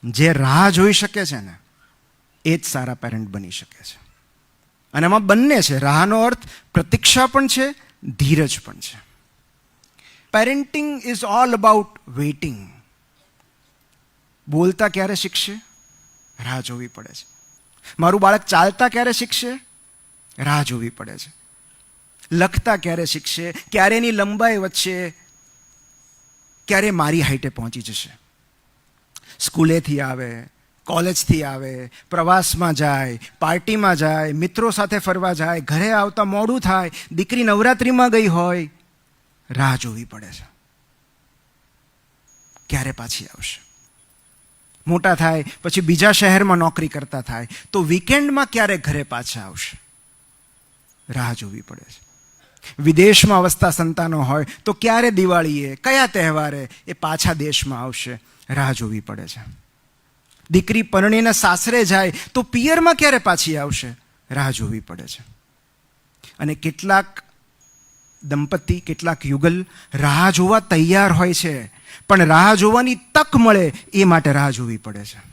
જે રાહ જોઈ શકે છે ને એ જ સારા પેરેન્ટ બની શકે છે. અને એમાં બંને છે. રાહનો અર્થ પ્રતીક્ષા પણ છે, ધીરજ પણ છે. Parenting is all about waiting. બોલતા ક્યારે શીખશે? રાહ જોવી પડે છે. મારું બાળક ચાલતા ક્યારે શીખશે? રાહ જોવી પડે છે. લખતા ક્યારે શીખશે? ક્યારે એની લંબાઈ વધશે, ક્યારે મારી હાઈટે પહોંચી જશે. સ્કૂલેથી આવે, કોલેજથી આવે, પ્રવાસમાં જાય, પાર્ટીમાં જાય, મિત્રો સાથે ફરવા જાય, ઘરે આવતા મોડું થાય, દીકરી નવરાત્રિમાં ગઈ હોય, રાહ જોવી પડે છે. ક્યારે પાછી આવશે? મોટા થાય પછી બીજા શહેરમાં નોકરી કરતા થાય તો વીકેન્ડમાં ક્યારે ઘરે પાછા આવશે? રાહ જોવી પડે છે. વિદેશમાં વસતા સંતાનો હોય તો ક્યારે દિવાળીએ, કયા તહેવારે એ પાછા દેશમાં આવશે? રાહ જોવી પડે છે. દીકરી પરણીને સાસરે જાય તો પિયરમાં ક્યારે પાછી આવશે? રાહ જોવી પડે છે. અને કેટલાક દંપતી, કેટલાક યુગલ રાહ જોવા તૈયાર હોય છે, પણ રાહ જોવાની તક મળે એ માટે રાહ જોવી પડે છે.